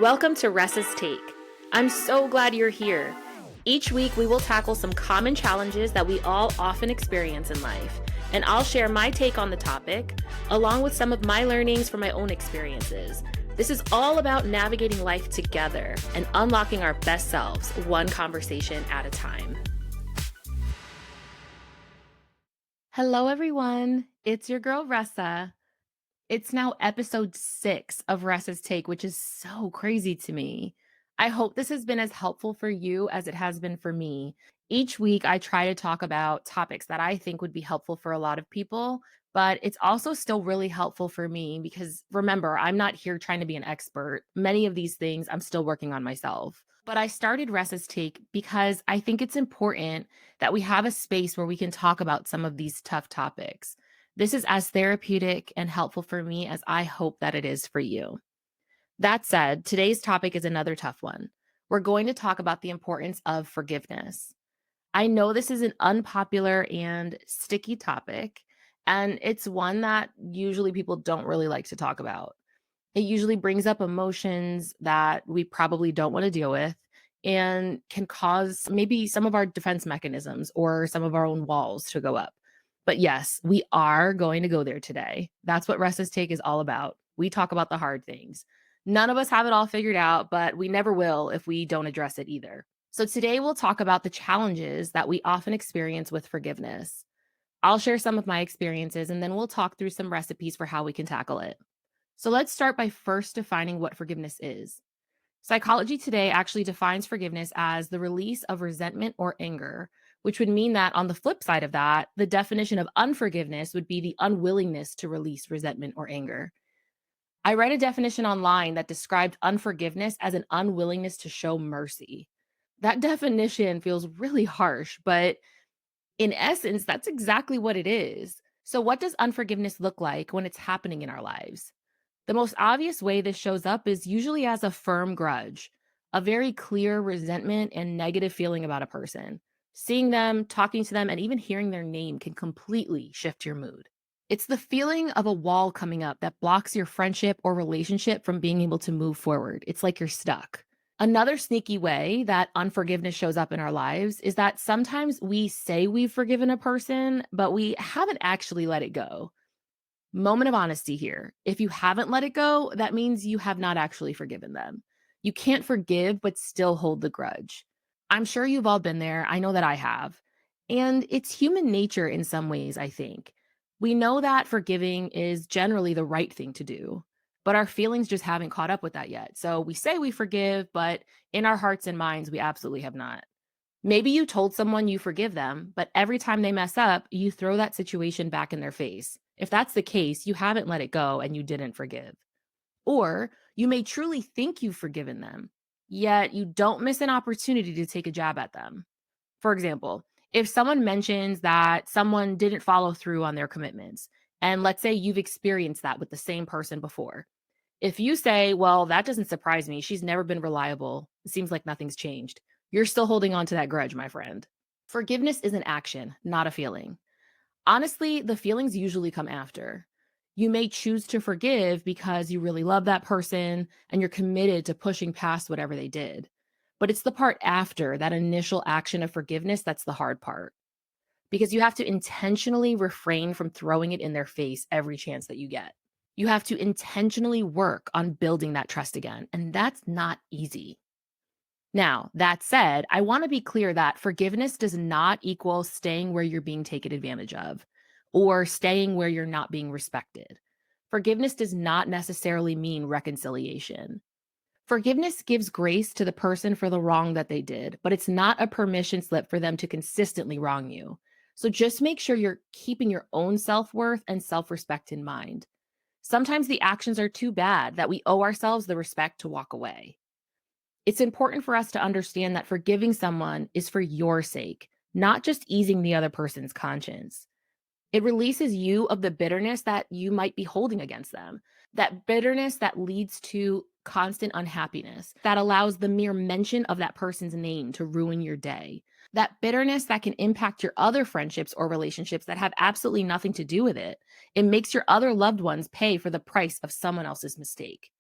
Welcome to Ressa's Take. I'm so glad you're here. Each week, we will tackle some common challenges that we all often experience in life, and I'll share my take on the topic, along with some of my learnings from my own experiences. This is all about navigating life together and unlocking our best selves, one conversation at a time. Hello, everyone. It's your girl, Ressa. It's now episode 6 of Ressa's Take, which is so crazy to me. I hope this has been as helpful for you as it has been for me. Each week, I try to talk about topics that I think would be helpful for a lot of people, but it's also still really helpful for me because remember, I'm not here trying to be an expert. Many of these things I'm still working on myself. But I started Ressa's Take because I think it's important that we have a space where we can talk about some of these tough topics. This is as therapeutic and helpful for me as I hope that it is for you. That said, today's topic is another tough one. We're going to talk about the importance of forgiveness. I know this is an unpopular and sticky topic, and it's one that usually people don't really like to talk about. It usually brings up emotions that we probably don't want to deal with and can cause maybe some of our defense mechanisms or some of our own walls to go up. But yes, we are going to go there today. That's what Ressa's Take is all about. We talk about the hard things. None of us have it all figured out, but we never will if we don't address it either. So today we'll talk about the challenges that we often experience with forgiveness. I'll share some of my experiences and then we'll talk through some recipes for how we can tackle it. So let's start by first defining what forgiveness is. Psychology Today actually defines forgiveness as the release of resentment or anger, which would mean that on the flip side of that, the definition of unforgiveness would be the unwillingness to release resentment or anger. I read a definition online that described unforgiveness as an unwillingness to show mercy. That definition feels really harsh, but in essence, that's exactly what it is. So, what does unforgiveness look like when it's happening in our lives? The most obvious way this shows up is usually as a firm grudge, a very clear resentment and negative feeling about a person. Seeing them, talking to them, and even hearing their name can completely shift your mood. It's the feeling of a wall coming up that blocks your friendship or relationship from being able to move forward. It's like you're stuck. Another sneaky way that unforgiveness shows up in our lives is that sometimes we say we've forgiven a person, but we haven't actually let it go. Moment of honesty here. If you haven't let it go, that means you have not actually forgiven them. You can't forgive, but still hold the grudge. I'm sure you've all been there. I know that I have. And it's human nature in some ways, I think. We know that forgiving is generally the right thing to do, but our feelings just haven't caught up with that yet. So we say we forgive, but in our hearts and minds, we absolutely have not. Maybe you told someone you forgive them, but every time they mess up, you throw that situation back in their face. If that's the case, you haven't let it go and you didn't forgive. Or you may truly think you've forgiven them, yet you don't miss an opportunity to take a jab at them. For example, if someone mentions that someone didn't follow through on their commitments, and let's say you've experienced that with the same person before, if you say, well, that doesn't surprise me, she's never been reliable, it seems like nothing's changed, you're still holding on to that grudge, my friend. Forgiveness is an action, not a feeling. Honestly, the feelings usually come after. You may choose to forgive because you really love that person and you're committed to pushing past whatever they did. But it's the part after that initial action of forgiveness that's the hard part because you have to intentionally refrain from throwing it in their face every chance that you get. You have to intentionally work on building that trust again, and that's not easy. Now, that said, I want to be clear that forgiveness does not equal staying where you're being taken advantage of or staying where you're not being respected. Forgiveness does not necessarily mean reconciliation. Forgiveness gives grace to the person for the wrong that they did, but it's not a permission slip for them to consistently wrong you. So just make sure you're keeping your own self-worth and self-respect in mind. Sometimes the actions are too bad that we owe ourselves the respect to walk away. It's important for us to understand that forgiving someone is for your sake, not just easing the other person's conscience. It releases you of the bitterness that you might be holding against them, that bitterness that leads to constant unhappiness, that allows the mere mention of that person's name to ruin your day, that bitterness that can impact your other friendships or relationships that have absolutely nothing to do with it. It makes your other loved ones pay for the price of someone else's mistake.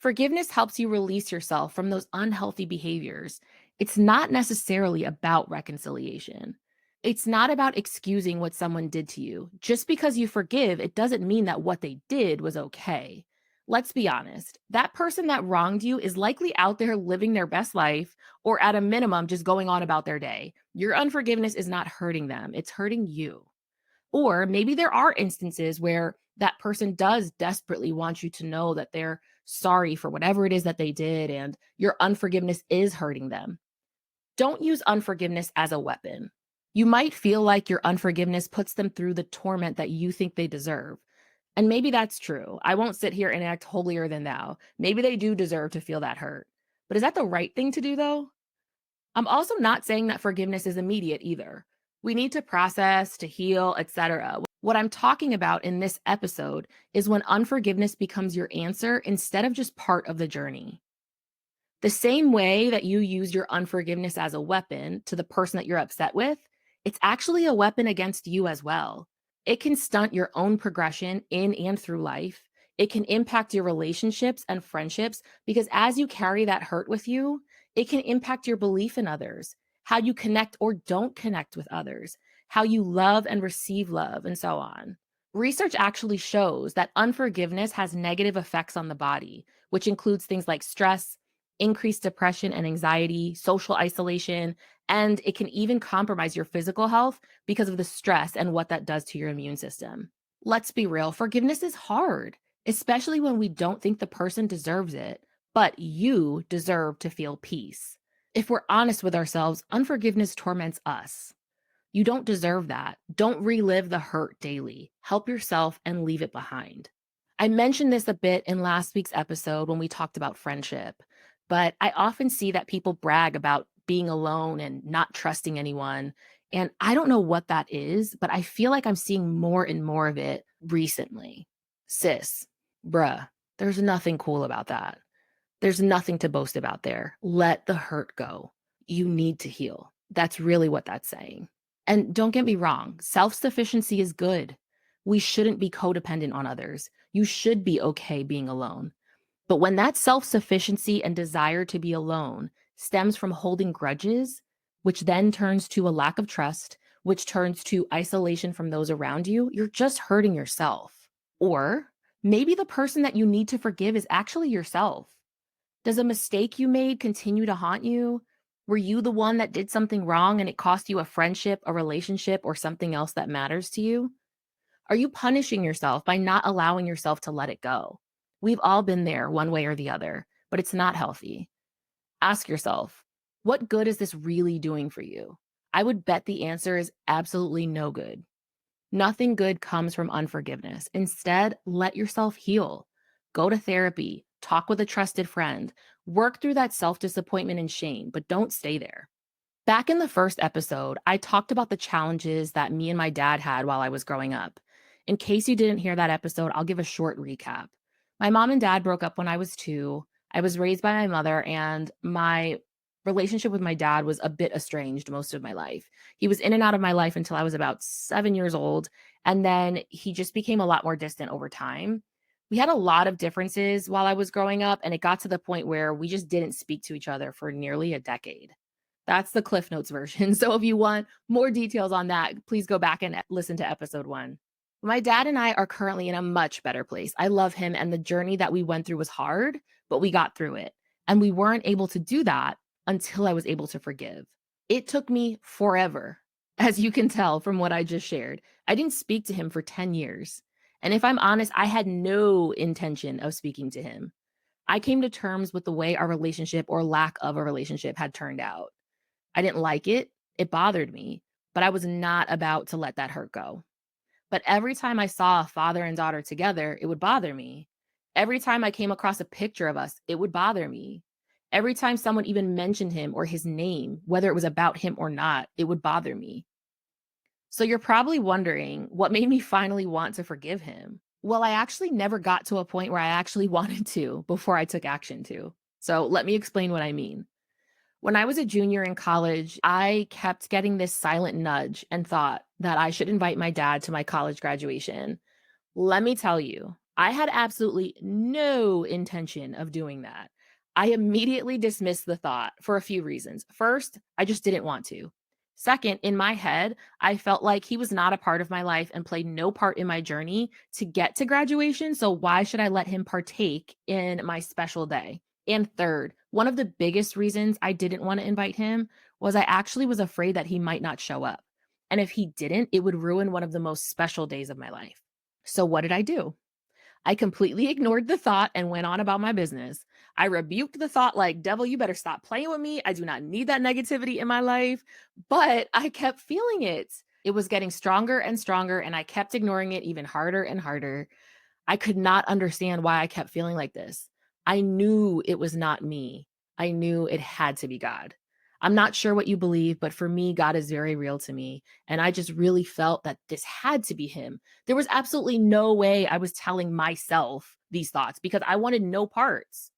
Forgiveness helps you release yourself from those unhealthy behaviors. It's not necessarily about reconciliation. It's not about excusing what someone did to you. Just because you forgive, it doesn't mean that what they did was okay. Let's be honest. That person that wronged you is likely out there living their best life, or at a minimum, just going on about their day. Your unforgiveness is not hurting them, it's hurting you. Or maybe there are instances where that person does desperately want you to know that they're sorry for whatever it is that they did and your unforgiveness is hurting them. Don't use unforgiveness as a weapon. You might feel like your unforgiveness puts them through the torment that you think they deserve. And maybe that's true. I won't sit here and act holier than thou. Maybe they do deserve to feel that hurt. But is that the right thing to do, though? I'm also not saying that forgiveness is immediate either. We need to process, to heal, etc. What I'm talking about in this episode is when unforgiveness becomes your answer instead of just part of the journey. The same way that you use your unforgiveness as a weapon to the person that you're upset with, it's actually a weapon against you as well. It can stunt your own progression in and through life. It can impact your relationships and friendships because as you carry that hurt with you, it can impact your belief in others, how you connect or don't connect with others, how you love and receive love, and so on. Research actually shows that unforgiveness has negative effects on the body, which includes things like stress, increased depression and anxiety, social isolation, and it can even compromise your physical health because of the stress and what that does to your immune system. Let's be real, forgiveness is hard, especially when we don't think the person deserves it, but you deserve to feel peace. If we're honest with ourselves, unforgiveness torments us. You don't deserve that. Don't relive the hurt daily. Help yourself and leave it behind. I mentioned this a bit in last week's episode when we talked about friendship, but I often see that people brag about being alone and not trusting anyone. And I don't know what that is, but I feel like I'm seeing more and more of it recently. Sis, bruh, there's nothing cool about that. There's nothing to boast about there. Let the hurt go. You need to heal. That's really what that's saying. And don't get me wrong, self sufficiency is good. We shouldn't be codependent on others. You should be okay being alone. But when that self sufficiency and desire to be alone stems from holding grudges, which then turns to a lack of trust, which turns to isolation from those around you, you're just hurting yourself. Or maybe the person that you need to forgive is actually yourself. Does a mistake you made continue to haunt you? Were you the one that did something wrong and it cost you a friendship, a relationship, or something else that matters to you? Are you punishing yourself by not allowing yourself to let it go? We've all been there one way or the other, but it's not healthy. Ask yourself, what good is this really doing for you? I would bet the answer is absolutely no good. Nothing good comes from unforgiveness. Instead, let yourself heal. Go to therapy, talk with a trusted friend, work through that self disappointment and shame, but don't stay there. Back in the first episode, I talked about the challenges that me and my dad had while I was growing up. In case you didn't hear that episode, I'll give a short recap. My mom and dad broke up when I was 2. I was raised by my mother, and my relationship with my dad was a bit estranged most of my life. He was in and out of my life until I was about 7 years old, and then he just became a lot more distant over time. We had a lot of differences while I was growing up, and it got to the point where we just didn't speak to each other for nearly a decade. That's the Cliff Notes version. So if you want more details on that, please go back and listen to episode 1. My dad and I are currently in a much better place. I love him, and the journey that we went through was hard, but we got through it. And we weren't able to do that until I was able to forgive. It took me forever, as you can tell from what I just shared. I didn't speak to him for 10 years. And if I'm honest, I had no intention of speaking to him. I came to terms with the way our relationship or lack of a relationship had turned out. I didn't like it. It bothered me, but I was not about to let that hurt go. But every time I saw a father and daughter together, it would bother me. Every time I came across a picture of us, it would bother me. Every time someone even mentioned him or his name, whether it was about him or not, it would bother me. So you're probably wondering what made me finally want to forgive him. Well, I actually never got to a point where I actually wanted to before I took action to. So let me explain what I mean. When I was a junior in college, I kept getting this silent nudge and thought that I should invite my dad to my college graduation. Let me tell you, I had absolutely no intention of doing that. I immediately dismissed the thought for a few reasons. First, I just didn't want to. Second, in my head, I felt like he was not a part of my life and played no part in my journey to get to graduation. So, why should I let him partake in my special day? And third, one of the biggest reasons I didn't want to invite him was I actually was afraid that he might not show up. And if he didn't, it would ruin one of the most special days of my life. So, what did I do? I completely ignored the thought and went on about my business. I rebuked the thought, like, devil, you better stop playing with me. I do not need that negativity in my life. But I kept feeling it. It was getting stronger and stronger, and I kept ignoring it even harder and harder. I could not understand why I kept feeling like this. I knew it was not me. I knew it had to be God. I'm not sure what you believe, but for me, God is very real to me. And I just really felt that this had to be Him. There was absolutely no way I was telling myself these thoughts because I wanted no parts.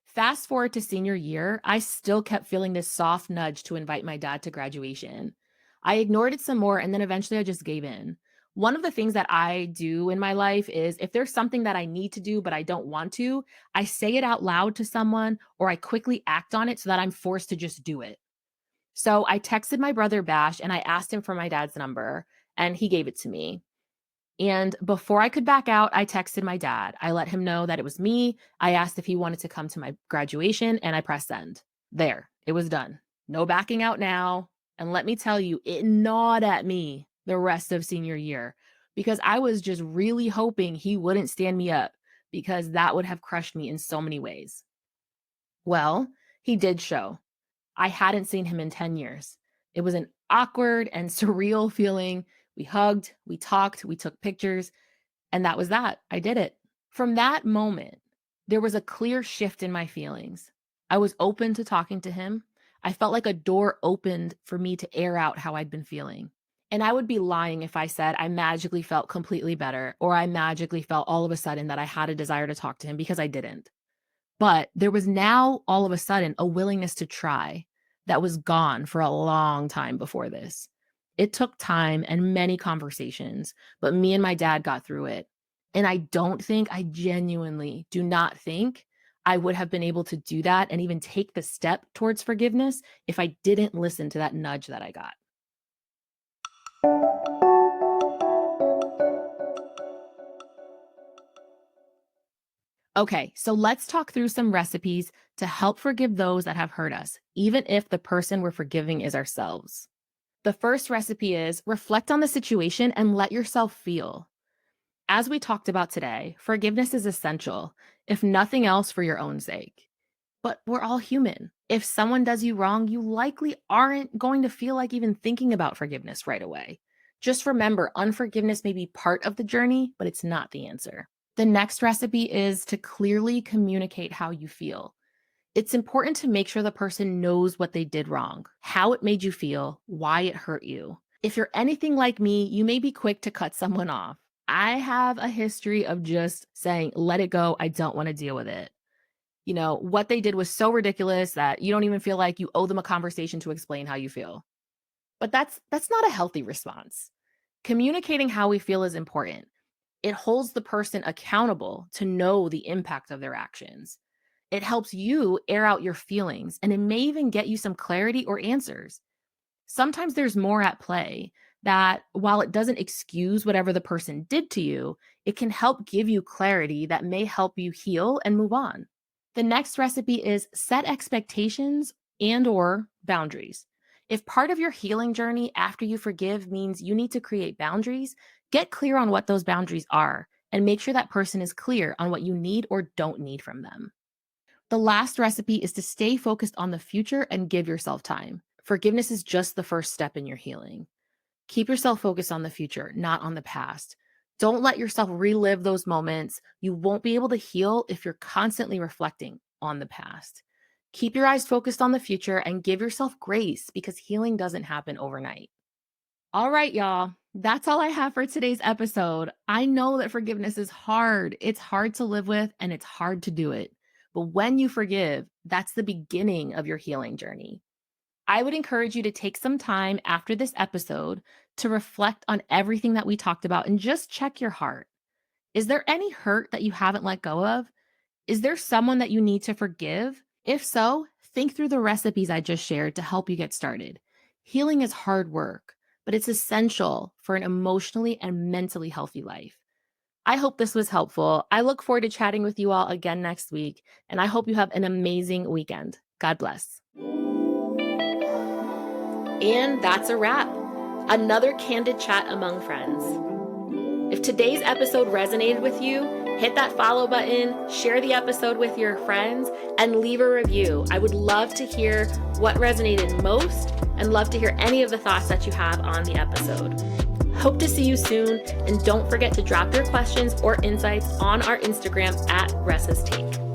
Fast forward to senior year, I still kept feeling this soft nudge to invite my dad to graduation. I ignored it some more and then eventually I just gave in. One of the things that I do in my life is if there's something that I need to do but I don't want to, I say it out loud to someone or I quickly act on it so that I'm forced to just do it. So I texted my brother Bash and I asked him for my dad's number and he gave it to me. And before I could back out, I texted my dad. I let him know that it was me. I asked if he wanted to come to my graduation and I pressed send. There, it was done. No backing out now. And let me tell you, it gnawed at me the rest of senior year because I was just really hoping he wouldn't stand me up because that would have crushed me in so many ways. Well, he did show. I hadn't seen him in 10 years. It was an awkward and surreal feeling. We hugged, we talked, we took pictures, and that was that. I did it. From that moment, there was a clear shift in my feelings. I was open to talking to him. I felt like a door opened for me to air out how I'd been feeling. And I would be lying if I said I magically felt completely better or I magically felt all of a sudden that I had a desire to talk to him because I didn't. But there was now all of a sudden a willingness to try that was gone for a long time before this. It took time and many conversations, but me and my dad got through it. And I genuinely do not think I would have been able to do that and even take the step towards forgiveness if I didn't listen to that nudge that I got. Okay, so let's talk through some recipes to help forgive those that have hurt us, even if the person we're forgiving is ourselves. The first recipe is reflect on the situation and let yourself feel. As we talked about today, forgiveness is essential, if nothing else for your own sake. But we're all human. If someone does you wrong, you likely aren't going to feel like even thinking about forgiveness right away. Just remember, unforgiveness may be part of the journey, but it's not the answer. The next recipe is to clearly communicate how you feel. It's important to make sure the person knows what they did wrong, how it made you feel, why it hurt you. If you're anything like me, you may be quick to cut someone off. I have a history of just saying, let it go. I don't want to deal with it. What they did was so ridiculous that you don't even feel like you owe them a conversation to explain how you feel. But that's not a healthy response. Communicating how we feel is important. It holds the person accountable to know the impact of their actions. It helps you air out your feelings, and it may even get you some clarity or answers. Sometimes there's more at play that while it doesn't excuse whatever the person did to you, it can help give you clarity that may help you heal and move on. The next recipe is set expectations and or boundaries. If part of your healing journey after you forgive means you need to create boundaries, get clear on what those boundaries are and make sure that person is clear on what you need or don't need from them. The last recipe is to stay focused on the future and give yourself time. Forgiveness is just the first step in your healing. Keep yourself focused on the future, not on the past. Don't let yourself relive those moments. You won't be able to heal if you're constantly reflecting on the past. Keep your eyes focused on the future and give yourself grace because healing doesn't happen overnight. All right, y'all. That's all I have for today's episode. I know that forgiveness is hard. It's hard to live with and it's hard to do it. But when you forgive, that's the beginning of your healing journey. I would encourage you to take some time after this episode to reflect on everything that we talked about and just check your heart. Is there any hurt that you haven't let go of? Is there someone that you need to forgive? If so, think through the recipes I just shared to help you get started. Healing is hard work, but it's essential for an emotionally and mentally healthy life. I hope this was helpful. I look forward to chatting with you all again next week, and I hope you have an amazing weekend. God bless. And that's a wrap. Another candid chat among friends. If today's episode resonated with you, hit that follow button, share the episode with your friends, and leave a review. I would love to hear what resonated most and love to hear any of the thoughts that you have on the episode. Hope to see you soon, and don't forget to drop your questions or insights on our Instagram at Ressa's Take.